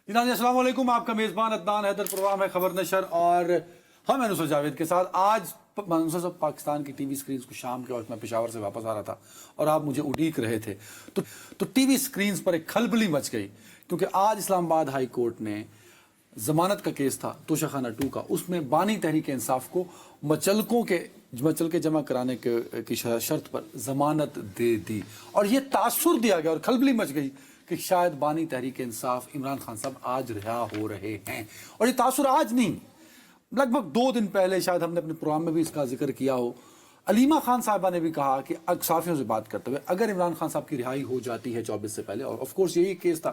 جناب السلام علیکم، آپ کا میزبان عدنان حیدر پروگرام ہے خبر نشر، اور ہم ہیں نصرت جاوید کے ساتھ۔ آج نصرت صاحب پاکستان کی ٹی وی سکرینز کو شام کے وقت میں پشاور سے واپس آ رہا تھا اور آپ مجھے اڈیک رہے تھے تو ٹی وی سکرینز پر ایک کھلبلی مچ گئی، کیونکہ آج اسلام آباد ہائی کورٹ نے ضمانت کا کیس تھا توشہ خانہ 2 کا، اس میں بانی تحریک انصاف کو مچلکے جمع کرانے کی شرط پر ضمانت دے دی، اور یہ تاثر دیا گیا اور کھلبلی مچ گئی کہ شاید بانی تحریک انصاف عمران خان صاحب آج رہا ہو رہے ہیں۔ اور یہ تاثر آج نہیں، لگ بھگ 2 دن پہلے شاید ہم نے اپنے پروگرام میں بھی اس کا ذکر کیا ہو۔ علیمہ خان صاحبہ نے بھی کہا کہ صحافیوں سے بات کرتے ہوئے اگر عمران خان صاحب کی رہائی ہو جاتی ہے 24 سے پہلے، اور آف کورس یہی کیس تھا،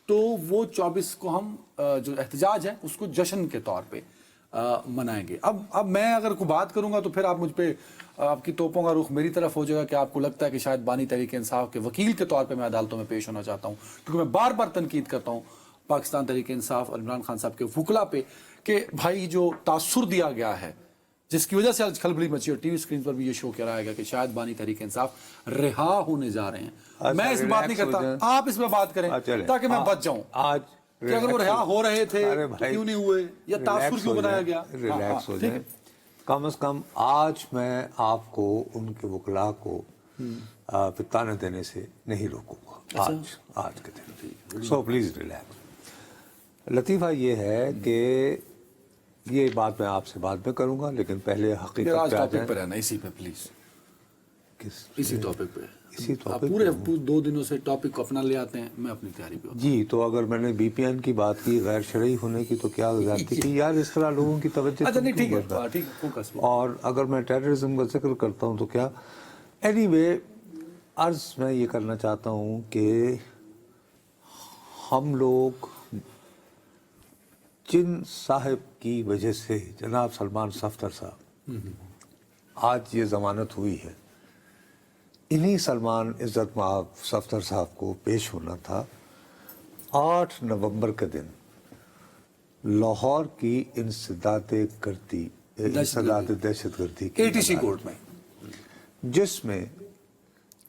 تو وہ 24 کو ہم جو احتجاج ہے اس کو جشن کے طور پہ منائیں گے۔ اب میں اگر کوئی بات کروں گا تو پھر آپ مجھ پہ آپ کی توپوں کا رخ میری طرف ہو جائے گا کہ آپ کو لگتا ہے کہ شاید بانی تحریک انصاف کے وکیل کے طور پہ میں عدالتوں میں پیش ہونا چاہتا ہوں، کیونکہ میں بار بار تنقید کرتا ہوں پاکستان تحریک انصاف اور عمران خان صاحب کے وکلاء پہ کہ بھائی جو تاثر دیا گیا ہے جس کی وجہ سے آج کھلبلی مچی، اور ٹی وی سکرین پر بھی یہ شو کرایا گیا کہ شاید بانی تحریک انصاف رہا ہونے جا رہے ہیں۔ میں اس میں بات نہیں کرتا، آپ اس میں بات کریں تاکہ میں بچ جاؤں آج کہ اگر وہ رہا ہو رہے تھے تو کیوں نہیں ہوئے، یا تاثر کیوں بنایا گیا۔ ریلیکس ہو جائیں، کم از کم آج میں آپ کو ان کے وکلاء کو پتانے دینے سے نہیں روکوں گا آج کے دن، سو پلیز ریلیکس۔ لطیفہ یہ ہے کہ یہ بات میں آپ سے بعد میں کروں گا، لیکن پہلے حقیقت پہ آ جائیں۔ پر ہے نا، اسی پہ پلیز، اسی ٹاپک پہ ٹاپک پورے 2 دنوں سے ٹاپک کو اپنا لے آتے ہیں، میں اپنی تیاری پہ ہوتا ہوں۔ جی، تو اگر میں نے بی پی این کی بات کی غیر شرعی ہونے کی، تو کیا زیادتی کی یار، اس طرح لوگوں کی توجہ اچھا نہیں، ٹھیک کرتا ہے۔ اور اگر میں ٹیررزم کا ذکر کرتا ہوں تو کیا، اینی وے عرض میں یہ کرنا چاہتا ہوں کہ ہم لوگ جن صاحب کی وجہ سے جناب سلمان صفدر صاحب آج یہ ضمانت ہوئی ہے، انہی سلمان عزت مآب صفدر صاحب کو پیش ہونا تھا 8 نومبر کے دن لاہور کی انسداد دہشت گردی کی ATC کورٹ میں، جس میں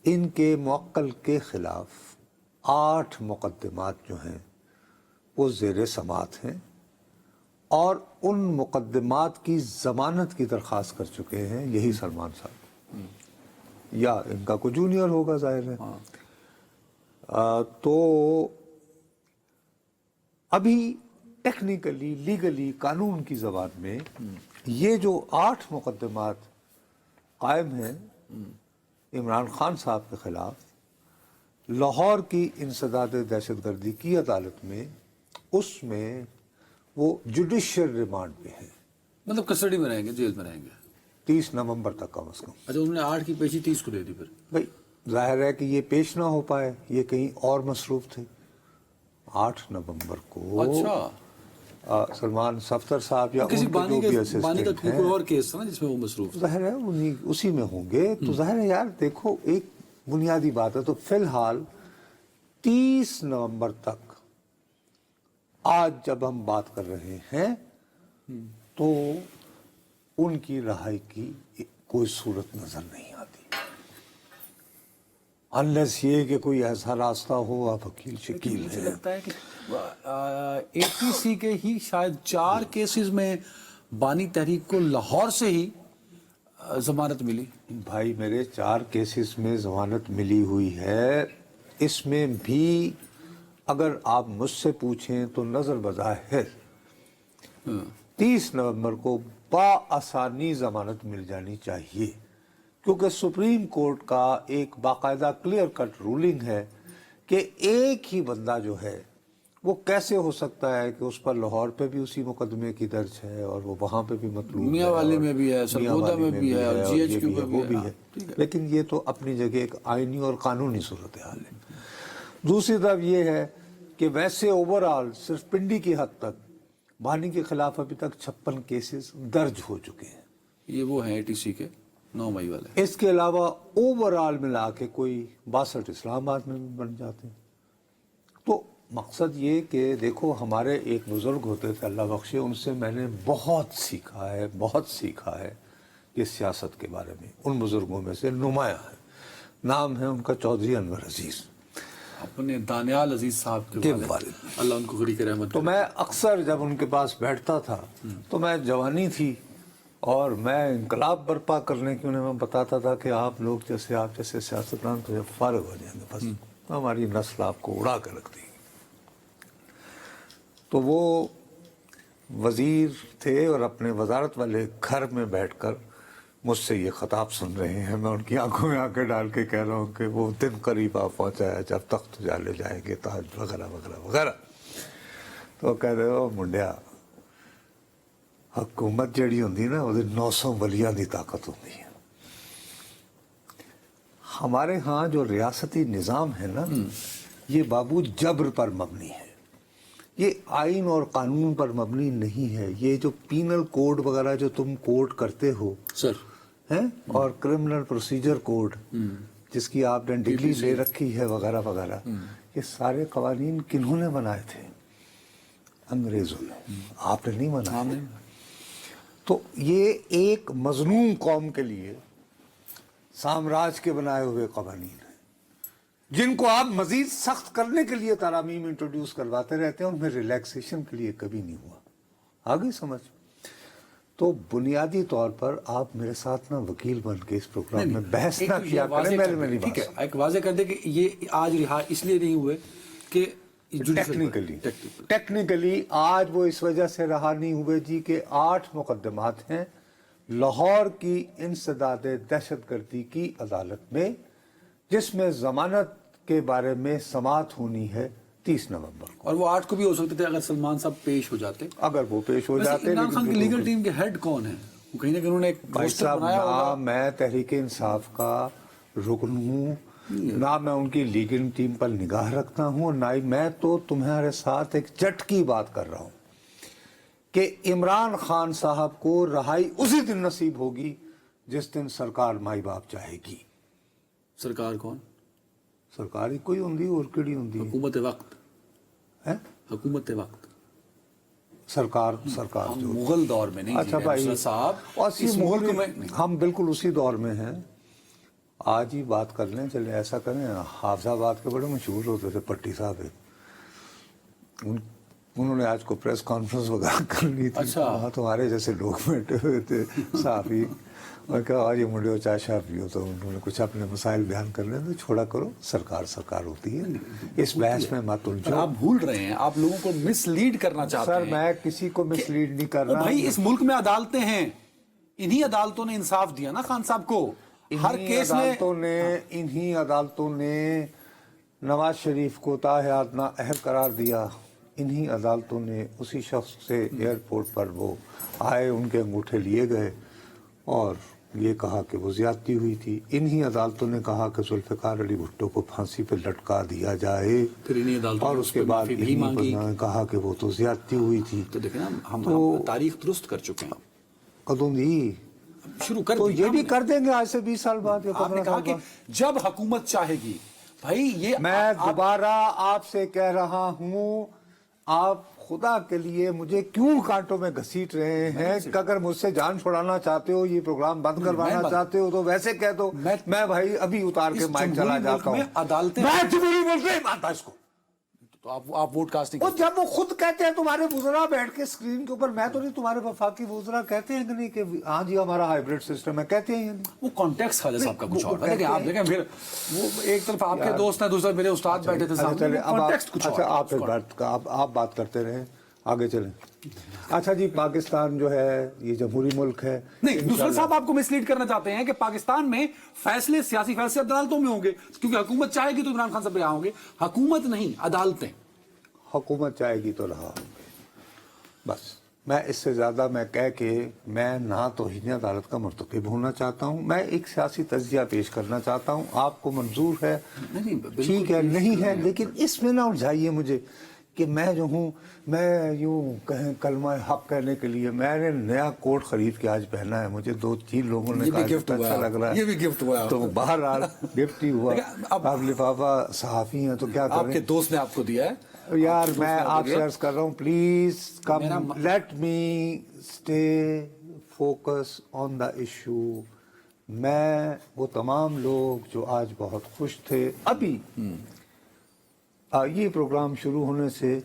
ان کے موکل کے خلاف 8 مقدمات جو ہیں وہ زیر سماعت ہیں، اور ان مقدمات کی ضمانت کی درخواست کر چکے ہیں یہی سلمان صاحب، یا ان کا کوئی جونیئر ہوگا ظاہر ہے۔ تو ابھی ٹیکنیکلی لیگلی قانون کی زبان میں یہ جو 8 مقدمات قائم ہیں عمران خان صاحب کے خلاف لاہور کی انسداد دہشت گردی کی عدالت میں، اس میں وہ جوڈیشل ریمانڈ پہ ہیں، مطلب کسٹڈی میں رہیں گے، جیل میں رہیں گے 30 نومبر تک کم از کم۔ اچھا، انہوں نے 8 کی پیشی 30 کو دے دی۔ پھر بھائی ظاہر ہے کہ یہ پیش نہ ہو پائے، یہ کہیں اور مصروف تھے۔ 8 نومبر کو اچھا سلمان صفدر صاحب یا کسی ان کے جو بھی بانی کا اسسٹنٹ ہیں، کوئی اور کیس تھا نا جس میں وہ مصروف تھا، ظاہر ہے اسی میں ہوں گے۔ تو ظاہر ہے یار، دیکھو ایک بنیادی بات ہے، تو فی الحال 30 نومبر تک آج جب ہم بات کر رہے ہیں تو ان کی رہائی کی کوئی صورت نظر نہیں آتی، انلیس یہ کہ کوئی ایسا راستہ ہو، آپ وکیل شکیل مجھے ہے۔ لگتا ہے کہ ATC کے ہی شاید 4 کیسز میں بانی تحریک کو لاہور سے ہی ضمانت ملی۔ بھائی میرے 4 کیسز میں ضمانت ملی ہوئی ہے، اس میں بھی اگر آپ مجھ سے پوچھیں تو نظر بظاہر 30 نومبر کو بآسانی ضمانت مل جانی چاہیے، کیونکہ سپریم کورٹ کا ایک باقاعدہ کلیئر کٹ رولنگ ہے کہ ایک ہی بندہ جو ہے وہ کیسے ہو سکتا ہے کہ اس پر لاہور پہ بھی اسی مقدمے کی درج ہے، اور وہ وہاں پہ بھی مطلوب ہے، میاں والی میں بھی ہے، سرگودا میں بھی ہے، اور GHQ وہ میں بھی ہے، لیکن یہ تو اپنی جگہ ایک آئینی اور قانونی صورتحال ہے۔ دوسری طرف یہ ہے کہ ویسے اوورآل صرف پنڈی کی حد تک بانی کے خلاف ابھی تک 56 کیسز درج ہو چکے ہیں، یہ وہ ہیں ATC کے 9 مئی والے۔ اس کے علاوہ اوورآل ملا کے کوئی 62 اسلام آباد میں بھی بن جاتے ہیں۔ تو مقصد یہ کہ دیکھو، ہمارے ایک بزرگ ہوتے تھے اللہ بخشے، ان سے میں نے بہت سیکھا ہے یہ سیاست کے بارے میں۔ ان بزرگوں میں سے نمایاں ہے، نام ہے ان کا چودھری انور عزیز۔ اپنے دانیال عزیز صاحب کے والد، اللہ ان کو غریق رحمت تو میں اکثر جب ان کے پاس بیٹھتا تھا تو میں جوانی تھی اور میں انقلاب برپا کرنے کی انہیں میں بتاتا تھا کہ آپ لوگ جیسے آپ جیسے سیاستدان تو جب فارغ ہو جائیں گے بس ہماری نسل آپ کو اڑا کے رکھ دے گی. تو وہ وزیر تھے اور اپنے وزارت والے گھر میں بیٹھ کر مجھ سے یہ خطاب سن رہے ہیں. میں ان کی آنکھوں میں آنکھیں ڈال کے کہہ رہا ہوں کہ وہ دن قریب آ پہنچا ہے جب تخت جالے جائیں گے تاج وغیرہ وغیرہ وغیرہ. تو کہہ رہے ہو منڈیا حکومت جڑی ہوندی نا وہ 900 ولیاں دی طاقت ہوندی ہے. ہمارے ہاں جو ریاستی نظام ہے نا یہ بابو جبر پر مبنی ہے. یہ آئین اور قانون پر مبنی نہیں ہے. یہ جو پینل کوڈ وغیرہ جو تم کوڈ کرتے ہو سر ہیں اور کرمنل پروسیجر کوڈ جس کی آپ نے ڈگری لے رکھی ہے وغیرہ وغیرہ، یہ سارے قوانین کنہوں نے بنائے تھے؟ انگریزوں نے. آپ نے نہیں بنائے. تو یہ ایک مظلوم قوم کے لیے سامراج کے بنائے ہوئے قوانین ہیں جن کو آپ مزید سخت کرنے کے لیے ترامیم انٹروڈیوس کرواتے رہتے ہیں، ان میں ریلیکسیشن کے لیے کبھی نہیں ہوا. آگے سمجھ. تو بنیادی طور پر آپ میرے ساتھ نا وکیل بن کے اس پروگرام میں بحث نہ کیا کریں. میری ٹھیک ہے، بات ایک واضح کر دے کہ یہ آج رہا اس لیے نہیں ہوئے کہ ٹیکنیکلی آج وہ اس وجہ سے رہا نہیں ہوئے جی کہ 8 مقدمات ہیں لاہور کی انسداد دہشت گردی کی عدالت میں، جس میں ضمانت کے بارے میں سماعت ہونی ہے 30 نومبر کو. اور وہ 8 کو بھی ہو سکتے تھے اگر سلمان صاحب پیش ہو جاتے. اگر وہ پیش ہو جاتے. عمران خان کی لیگل ٹیم کے ہیڈ کون ہیں؟ وہ کہیں نہ کہیں انہوں نے ایک بھائی پوسٹر صاحب بنایا ہوگا. نہ میں تحریک انصاف کا رکن ہوں، نہ میں ان کی لیگل ٹیم پر نگاہ رکھتا ہوں، نہ ہی میں تو تمہارے ساتھ ایک جٹ کی بات کر رہا ہوں کہ عمران خان صاحب کو رہائی اسی دن نصیب ہوگی جس دن سرکار مائی باپ چاہے گی. سرکار کون؟ سرکار ہی کوئی ہوندی اور کیڑی ہوندی حکومت وقت ہے. حکومت وقت سرکار ہم مغل دور میں نہیں. اچھا بھائی صاحب اس ملک میں ہم بالکل اسی دور میں ہیں. آج ہی بات کر لیں. چلیں ایسا کریں، حافظ آباد کے بڑے مشہور ہوتے تھے پٹی صاحب، انہوں نے آج کو پریس کانفرنس وغیرہ کرنی تھی. وہاں تمہارے جیسے لوگ بیٹھے ہوئے تھے صحافی، اور کہا آج یہ منڈے چائے شاہ پیو، تو انہوں نے کچھ اپنے مسائل بیان کرنے تو چھوڑا کرو، سرکار ہوتی ہے، اس بحث میں مت الجھو. آپ بھول رہے ہیں، آپ لوگوں کو مس لیڈ کرنا چاہتے ہیں. سر میں کسی کو مس لیڈ نہیں کر رہا. بھائی اس ملک میں عدالتیں ہیں، انہی عدالتوں نے انصاف دیا نا خان صاحب کو. ہر کیس میں انہی عدالتوں نے نواز شریف کو تاحیات نااہل قرار دیا. انہی عدالتوں نے اسی شخص سے ایئرپورٹ پر وہ آئے، ان کے انگوٹھے لیے گئے اور یہ کہا کہ وہ زیادتی ہوئی تھی. انہی عدالتوں نے کہا کہ ذوالفقار علی بھٹو کو پھانسی پہ لٹکا دیا جائے، اور اس کے بعد انہی نے کہا کہ وہ تو زیادتی ہوئی تھی. تو دیکھیں نا، ہم تاریخ درست کر چکے ہیں. قدوں دی شروع کر تو یہ بھی کر دیں گے آج سے 20 سال بعد یا 15 آپ نے کہا سال کہ بعد. جب حکومت چاہے گی. بھائی یہ میں دوبارہ آپ سے کہہ رہا ہوں، آپ خدا کے لیے مجھے کیوں کانٹوں میں گھسیٹ رہے ہیں؟ کہ اگر مجھ سے جان چھڑانا چاہتے ہو، یہ پروگرام بند کروانا چاہتے ہو تو ویسے کہہ دو. میں بھائی ابھی اتار کے مائک چلا جاتا ہوں. میں جمہوری ملک نہیں مانتا اس کو. تو آپ ووٹ کاسٹنگ، اور جب وہ خود کہتے ہیں تمہارے وزراء بیٹھ کے اسکرین کے اوپر، میں تو نہیں، تمہارے وفاقی وزراء کہتے ہیں کہ نہیں کہ ہاں جی ہمارا ہائیبرڈ سسٹم ہے، کہتے ہیں. وہ کانٹیکس خالد صاحب کا کچھ اور ہے. آپ دیکھیں پھر وہ ایک طرف آپ کے دوست ہیں، دوسرا میرے استاد بیٹھے تھے سامنے. اچھا آپ بات کرتے رہیں، آگے چلیں. اچھا جی، پاکستان جو ہے یہ جمہوری ملک ہے. نہیں، دوسرا صاحب آپ کو مس لیڈ کرنا چاہتے ہیں کہ پاکستان میں فیصلے، سیاسی فیصلے عدالتوں میں ہوں گے، کیونکہ حکومت چاہے گی تو عمران خان صاحب یہاں ہوں گے. حکومت نہیں، عدالتیں. حکومت چاہے گی تو رہا ہوں گے. بس میں اس سے زیادہ میں کہہ کے میں نہ توہین عدالت کا مرتکب ہونا چاہتا ہوں. میں ایک سیاسی تجزیہ پیش کرنا چاہتا ہوں. آپ کو منظور ہے ٹھیک ہے، نہیں ہے، لیکن اس میں نہ الجھائیے مجھے کہ میں جو ہوں، میں یوں کہیں کلمہ حق کہنے کے لیے میں نے نیا کوٹ خرید کے آج پہنا ہے. مجھے 2-3 لوگوں نے کہا اچھا لگ رہا ہے، یہ بھی گفٹ ہوا، تو بہرحال گفٹ ہی ہوا. آپ لفافہ صحافی ہیں تو کیا کریں. آپ کے دوست نے آپ کو دیا ہے یار. میں آپ سے عرض کر رہا ہوں، please come let me stay focus on the issue. میں وہ تمام لوگ جو آج بہت خوش تھے ابھی یہ پروگرام شروع ہونے سے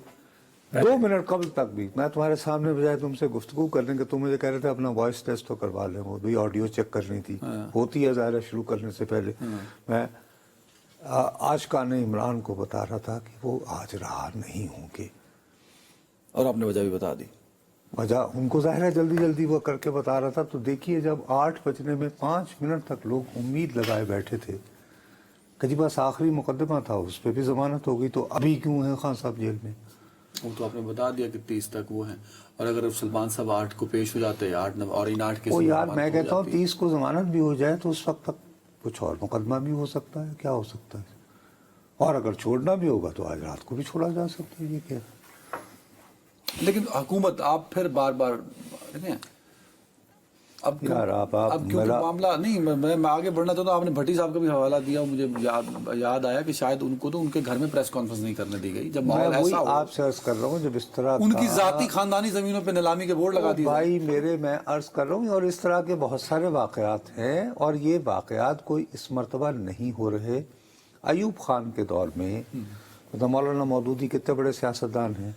2 منٹ قبل تک بھی میں تمہارے سامنے بجائے تم سے گفتگو کرنے کے تم مجھے کہہ رہے تھے اپنا وائس ٹیسٹ تو کروا لیں, وہ بھی آڈیو چیک کرنی تھی, ہوتی ہے ظاہر ہے شروع کرنے سے پہلے. میں آشقان عمران کو بتا رہا تھا کہ وہ آج رہا نہیں ہوں گے, اور آپ نے وجہ بھی بتا دی. وجہ ان کو ظاہر ہے جلدی جلدی وہ کر کے بتا رہا تھا. تو دیکھیے جب 8 بجنے میں 5 منٹ تک لوگ امید لگائے بیٹھے تھے کہ جی بس آخری مقدمہ تھا, اس پہ بھی ضمانت ہو گئی, تو ابھی کیوں ہیں خان صاحب جیل میں؟ وہ تو آپ نے بتا دیا کہ 30 تک وہ ہیں, اور اگر سلمان صاحب 8 کو پیش ہو جاتے ہیں 8 اور ان 8 کے وہ یار میں کہتا ہوں 30 کو ضمانت بھی ہو جائے تو اس وقت تک کچھ اور مقدمہ بھی ہو سکتا ہے, کیا ہو سکتا ہے, اور اگر چھوڑنا بھی ہوگا تو آج رات کو بھی چھوڑا جا سکتا ہے. یہ کیا لیکن حکومت آپ پھر بار بار دیکھیں اب یار آپ کیونکہ معاملہ نہیں, میں آگے بڑھنا چاہتا ہوں. آپ نے بھٹی صاحب کا بھی حوالہ دیا, مجھے یاد آیا کہ شاید ان کو تو ان کے گھر میں پریس کانفرنس نہیں کرنے دی گئی جب ماحول ایسا ہو. آپ سے عرض کر رہا ہوں جب اس طرح ان کی ذاتی خاندانی زمینوں پہ نیلامی کے بورڈ لگا دیے بھائی میرے, میں عرض کر رہا ہوں, اور اس طرح کے بہت سارے واقعات ہیں, اور یہ واقعات کوئی اس مرتبہ نہیں ہو رہے. ایوب خان کے دور میں مولانا مودودی کتنے بڑے سیاستدان ہیں,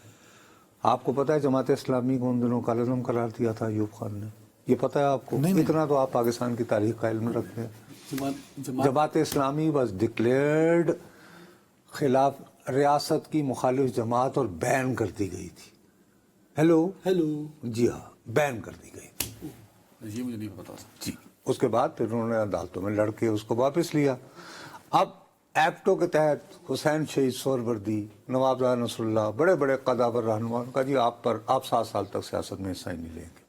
آپ کو پتہ ہے جماعت اسلامی کو ان دنوں کالعظم قرار دیا تھا ایوب خان نے, یہ پتہ ہے آپ کو؟ اتنا تو آپ پاکستان کی تاریخ کا علم رکھتے ہیں. جماعت اسلامی واز ڈکلیئرڈ خلاف ریاست کی مخالف جماعت اور بین کر دی گئی تھی. ہیلو جی ہاں, بین کر دی گئی تھی. یہ مجھے نہیں پتا جی. اس کے بعد پھر انہوں نے عدالتوں میں لڑ کے اس کو واپس لیا. اب ایکٹوں کے تحت حسین شہید سہروردی, نواب راہ نصر اللہ, بڑے بڑے قدابر رہنما کا جی آپ 7 سال تک سیاست میں حصہ ہی نہیں لیں گے,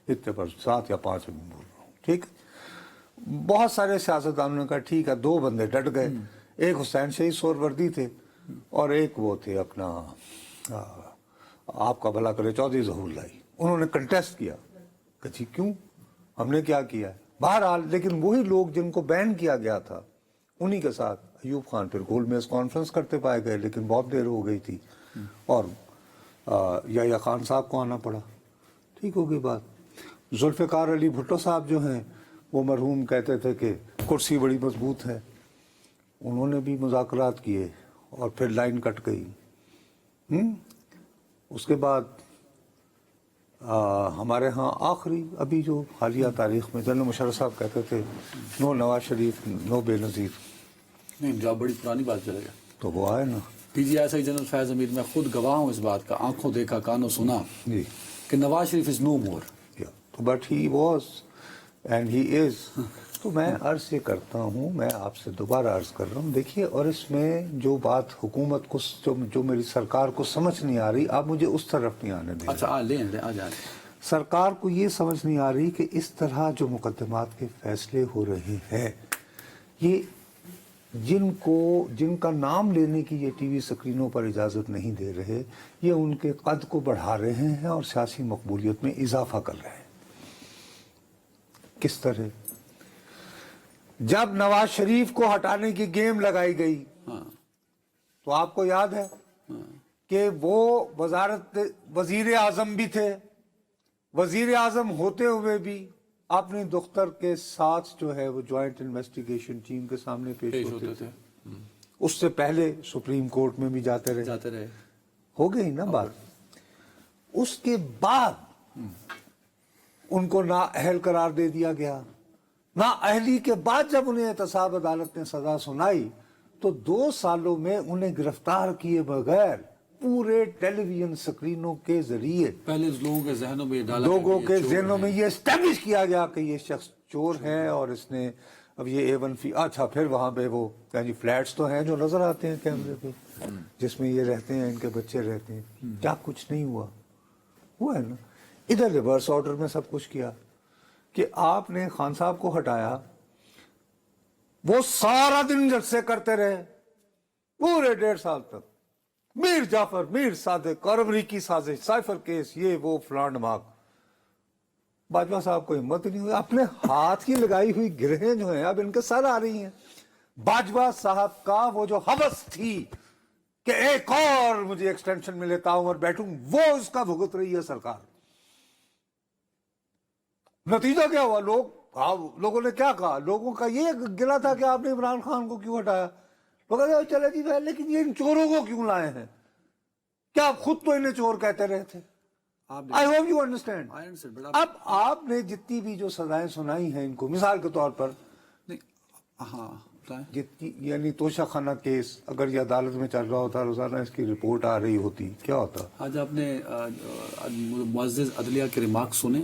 اتنے پر 7 یا 5 میں بول رہا ہوں, ٹھیک. بہت سارے سیاستدانوں نے کہا ٹھیک ہے, 2 بندے ڈٹ گئے, ایک حسین شہید سہروردی تھے اور ایک وہ تھے اپنا آپ کا بھلا کرے چودھری ظہور اللہ. انہوں نے کنٹیسٹ کیا کہ جی کیوں, ہم نے کیا کیا ہے. بہرحال لیکن وہی لوگ جن کو بین کیا گیا تھا انہی کے ساتھ ایوب خان پھر گول میز کانفرنس کرتے پائے گئے, لیکن بہت دیر ہو گئی تھی اور یحییٰ خان صاحب کو آنا پڑا. ٹھیک ہو گئی بات. ذوالفقار علی بھٹو صاحب جو ہیں وہ مرحوم کہتے تھے کہ کرسی بڑی مضبوط ہے, انہوں نے بھی مذاکرات کیے اور پھر لائن کٹ گئی. اس کے بعد ہمارے ہاں آخری ابھی جو حالیہ تاریخ میں جنرل مشرف صاحب کہتے تھے نو نواز شریف نو بے نظیر. نہیں, جب بڑی پرانی بات چلے گا تو وہ آئے نا پی جی آئی جنرل فیض حمید, میں خود گواہ ہوں اس بات کا, آنکھوں دیکھا کانوں سنا جی کہ Nawaz Sharif is no more. But he was and he is. تو میں عرض یہ کرتا ہوں, میں آپ سے دوبارہ عرض کر رہا ہوں, دیکھیے, اور اس میں جو بات حکومت کو جو میری سرکار کو سمجھ نہیں آ رہی, آپ مجھے اس طرف نہیں آنے دیں. اچھا لیں آ جائیں. سرکار کو یہ سمجھ نہیں آ رہی کہ اس طرح جو مقدمات کے فیصلے ہو رہے ہیں, یہ جن کا نام لینے کی یہ ٹی وی سکرینوں پر اجازت نہیں دے رہے, یہ ان کے قد کو بڑھا رہے ہیں اور سیاسی مقبولیت میں اضافہ کر رہے ہیں. کس طرح؟ جب نواز شریف کو ہٹانے کی گیم لگائی گئی تو آپ کو یاد ہے کہ وہ وزیر اعظم بھی تھے, وزیر اعظم ہوتے ہوئے بھی اپنی دختر کے ساتھ جو ہے وہ جوائنٹ انویسٹیگیشن ٹیم کے سامنے پیش ہوتے تھے. اس سے پہلے سپریم کورٹ میں بھی جاتے رہے. ہو گئی نا بات. اس کے بعد ان کو نااہل قرار دے دیا گیا. نااہلی کے بعد جب انہیں احتساب عدالت نے سزا سنائی تو 2 سالوں میں انہیں گرفتار کیے بغیر پورے ٹیلی ویژن سکرینوں کے ذریعے پہلے لوگوں کے ذہنوں میں یہ اسٹیبلش کیا گیا کہ یہ شخص چور ہے, اور اس نے اب یہ A1 فی. اچھا پھر وہاں پہ وہ فلیٹس تو ہیں جو نظر آتے ہیں کیمرے پہ, جس میں یہ رہتے ہیں, ان کے بچے رہتے ہیں. کیا کچھ نہیں ہوا ہے نا. ادھر ریورس آرڈر میں سب کچھ کیا کہ آپ نے خان صاحب کو ہٹایا, وہ سارا دن جلسے کرتے رہے پورے 1.5 سال تک, میر جعفر, میر صادق اور امریکی سازش, سائفر کیس, یہ وہ فلان ڈھماک. باجوہ صاحب کو ہمت نہیں ہوئی, اپنے ہاتھ کی لگائی ہوئی گرہیں جو ہیں اب ان کے سر آ رہی ہیں. باجوہ صاحب کا وہ جو ہوس تھی کہ ایک اور مجھے ایکسٹینشن میں لیتا ہوں اور بیٹھوں, وہ اس کا بھگت رہی ہے سرکار. نتیجہ کیا ہوا؟ لوگوں نے کیا کہا؟ لوگوں کا یہ گلا تھا کہ آپ نے عمران خان کو کیوں ہٹایا. وہ کہتے ہیں چلے جی بھائی لیکن یہ ان چوروں کو کیوں لائے ہیں؟ کیا آپ خود تو انہیں چور کہتے رہے تھے؟ I hope you understand. اب آپ نے جتنی بھی جو سزائیں سنائی ہیں ان کو، مثال کے طور پر ہاں جتنی یعنی توشہ خانہ کیس اگر یہ عدالت میں چل رہا ہوتا، روزانہ اس کی رپورٹ آ رہی ہوتی، کیا ہوتا؟ آج آپ نے معزز عدلیہ کے ریمارک سنے؟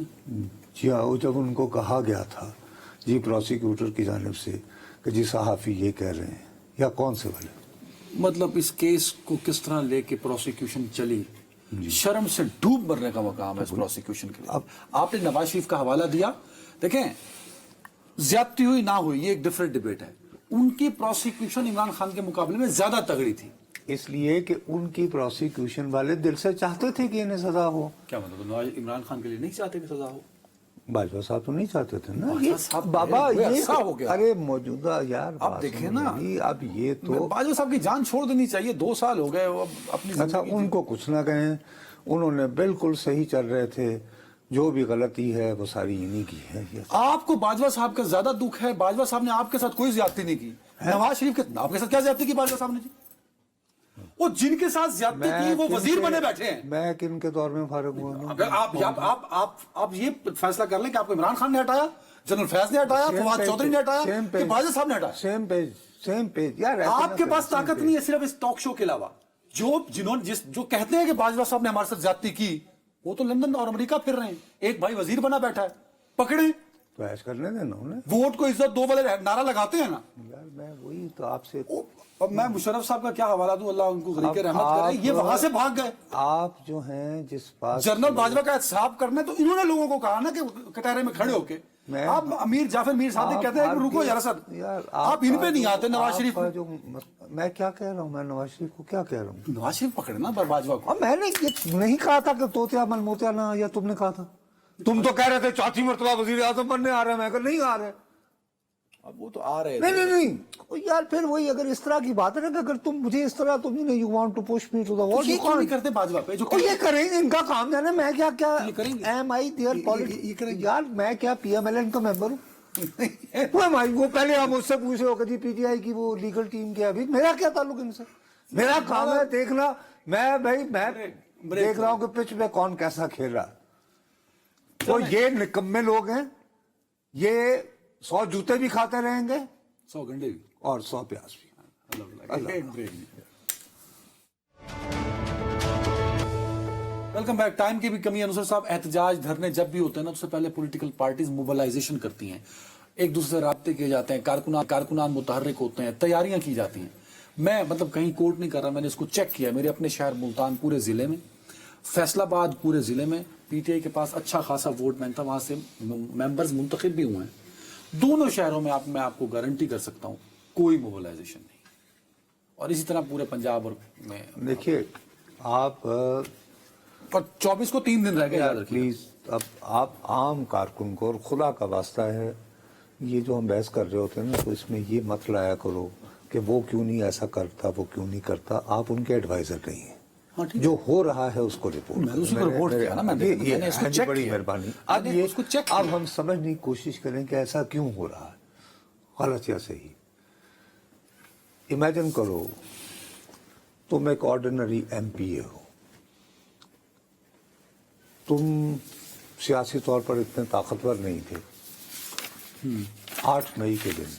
جی ہاں، وہ جب ان کو کہا گیا تھا جی پروسیکیوٹر کی جانب سے کہ جی صحافی یہ کہہ رہے ہیں، یا کون سے والے، مطلب اس کیس کو کس طرح لے کے پروسیکیوشن چلی، شرم سے ڈوب مرنے کا مقام ہے اس پروسیکیوشن کے لیے. آپ نے نواز شریف کا حوالہ دیا، دیکھیں زیادتی ہوئی نہ ہوئی یہ ایک ڈفرنٹ ڈبیٹ ہے. ان کی پروسیکیوشن عمران خان کے مقابلے میں زیادہ تگڑی تھی. اس لیے کہ ان کی پروسیکیوشن والے دل سے چاہتے تھے کہ انہیں سزا ہو. کیا مطلب نواز عمران خان کے لیے نہیں چاہتے کہ سزا ہو؟ باجوہ صاحب تو نہیں چاہتے تھے نا. باجوہ صاحب بابا یہ یہ عرصہ ہو گیا. ارے موجودہ یار اب دیکھیں نا، اب یہ تو باجوہ صاحب کی جان چھوڑ دینی چاہیے. 2 سال ہو گئے اب اپنی اچھا ان کو کچھ نہ کہیں، انہوں نے بالکل صحیح چل رہے تھے، جو بھی غلطی ہے وہ ساری انہی کی ہے. آپ کو باجوہ صاحب کا زیادہ دکھ ہے؟ باجوہ صاحب نے آپ کے ساتھ کوئی زیادتی نہیں کی. نواز شریف کے آپ کے ساتھ کیا زیادتی کی باجوہ صاحب نے جی؟ وہ جن کے ساتھ زیادتی کی وہ وزیر بنے بیٹھے ہیں. میں کن کے دور میں فارغ ہوا ہوں؟ اگر آپ یہ فیصلہ کر لیں کہ آپ کو عمران خان نے ہٹایا، جنرل فیض نے ہٹایا، فواد چودھری نے ہٹایا کہ باجوہ صاحب نے ہٹایا. سیم پیج یار. آپ کے پاس طاقت نہیں ہے صرف اس ٹاک شو کے علاوہ. جو کہتے ہیں کہ باجوہ صاحب نے ہمارے ساتھ زیادتی کی وہ تو لندن اور امریکہ پھر رہے ہیں. ایک بھائی وزیر بنا بیٹھا ہے، پکڑیں تو ایش کرنے دینا انہیں. ووٹ کو عزت دو والے نعرہ لگاتے ہیں نا. یار میں وہی تو آپ سے اب میں مشرف صاحب کا کیا حوالہ دوں، اللہ ان کو غریق رحمت کرے. یہ وہاں سے بھاگ گئے. آپ جو ہیں جس بات جنرل باجوہ کا احتساب کرنا ہے تو انہوں نے لوگوں کو کہا نا کہ کٹہرے میں کھڑے ہو کے آپ امیر جعفر میر صادق کہتے ہیں کہ رکو یار اسد، آپ ان پہ نہیں آتے. نواز شریف میں کیا کہہ رہا ہوں؟ میں نواز شریف کو کیا کہہ رہا ہوں؟ نواز شریف پکڑے نا باجوہ کو. میں نے یہ نہیں کہا تھا کہ توتیا من موتیا نہ، یا تم نے کہا تھا؟ تم تو کہہ رہے تھے چوتھی مرتبہ وزیر اعظم بننے آ رہے ہیں. میں کہ نہیں آ رہے. اب وہ تو آ رہے نہیں یار پھر وہی اگر اس طرح کی بات ہے نا کہ اگر تم مجھے اس طرح تم you want to push me to the wall, یہ کیوں نہیں کرتے باجوہ پہ؟ جو یہ کریں گے، ان کا کام جانا. میں کیا ایم آئی دیئر یہ پالیٹکس یار؟ میں کیا پی ایم ایل این کا ممبر ہوں؟ وہ پہلے آپ مجھ سے پوچھے ہو کہ جی پی ٹی آئی کی وہ لیگل ٹیم کیا؟ ابھی میرا کیا تعلق ان سے؟ میرا کام ہے دیکھنا. میں دیکھ رہا ہوں کہ پچ پہ کون کیسا کھیل رہا ہے. وہ یہ نکمے لوگ ہیں، یہ 100 جوتے بھی کھاتے رہیں گے 100 گنڈے بھی اور 100 پیاز بھی. Welcome back. ٹائم کی بھی کمی ہے انصر صاحب. احتجاج دھرنے جب بھی ہوتے ہیں نا اس سے پہلے پولیٹیکل پارٹیز موبلائزیشن کرتی ہیں، ایک دوسرے سے رابطے کیے جاتے ہیں، کارکنان متحرک ہوتے ہیں، تیاریاں کی جاتی ہیں. میں مطلب کہیں کوٹ نہیں کر رہا، میں نے اس کو چیک کیا. میرے اپنے شہر ملتان پورے ضلع میں، فیصل آباد پورے ضلع میں پی ٹی آئی کے پاس اچھا خاصا ووٹ بینک تھا، وہاں سے ممبرز منتخب بھی ہوئے ہیں. دونوں شہروں میں میں آپ کو گارنٹی کر سکتا ہوں کوئی موبلائزیشن نہیں. اور اسی طرح پورے پنجاب اور میں دیکھیے آپ اور 24 کو 3 دن رہ گئے. پلیز اب آپ عام کارکن کو، اور خدا کا واسطہ ہے یہ جو ہم بحث کر رہے ہوتے ہیں نا تو اس میں یہ مت لایا کرو کہ وہ کیوں نہیں ایسا کرتا، وہ کیوں نہیں کرتا. آپ ان کے ایڈوائزر نہیں ہیں. جو ہو رہا ہے اس کو رپورٹ بڑی مہربانی. اب ہم سمجھنے کی کوشش کریں کہ ایسا کیوں ہو رہا ہے، غلط یا صحیح. امیجن کرو تم ایک آرڈینری ایم پی اے ہو، تم سیاسی طور پر اتنے طاقتور نہیں تھے. 8 مئی کے دن،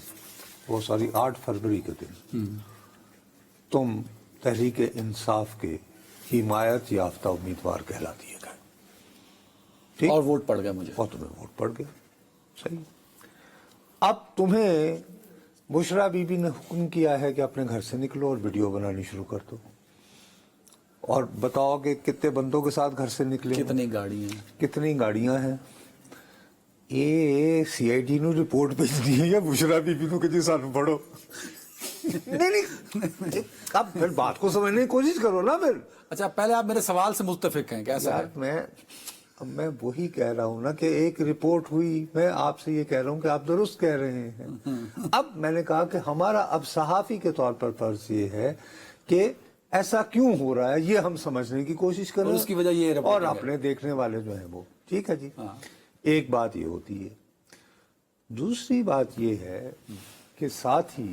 وہ سوری 8 فروری کے دن تم تحریک انصاف کے حمایت یافتہ امیدوار کہلا دیے گئے. ٹھیک، اور ووٹ پڑ گیا مجھے، اور تمہیں ووٹ پڑ گیا. صحیح. اب تمہیں بشرا بی بی نے حکم کیا ہے کہ اپنے گھر سے نکلو اور ویڈیو بنانی شروع کر دو، اور بتاؤ کہ کتنے بندوں کے ساتھ گھر سے نکلے، کتنی گاڑیاں ہیں. یہ سی آئی ڈی نے رپورٹ بھیج دی ہے یا بشرا بی بی کہ جی سانو پڑھو؟ نہیں اب پھر بات کو سمجھنے کی کوشش کرو نا. پھر اچھا پہلے آپ میرے سوال سے متفق ہیں کیسا ہے؟ میں وہی کہہ رہا ہوں نا کہ ایک رپورٹ ہوئی، میں آپ سے یہ کہہ رہا ہوں کہ آپ درست کہہ رہے ہیں. اب میں نے کہا کہ ہمارا اب صحافی کے طور پر فرض یہ ہے کہ ایسا کیوں ہو رہا ہے یہ ہم سمجھنے کی کوشش کریں، اس کی وجہ یہ اور اپنے دیکھنے والے جو ہیں وہ ٹھیک ہے جی. ایک بات یہ ہوتی ہے. دوسری بات یہ ہے کہ ساتھ ہی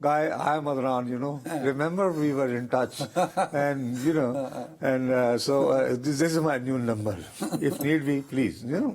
guy, I am Adnan, you know, remember we were in touch and you know, and so this is my new number, if need be please, you know।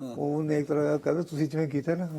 ਉਹਨੇ ਇੱਕ ਤਰ੍ਹਾਂ ਕਹਿੰਦਾ ਤੁਸੀਂ ਜਿਵੇਂ ਕੀਤਾ ਨਾ,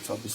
24,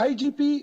IGP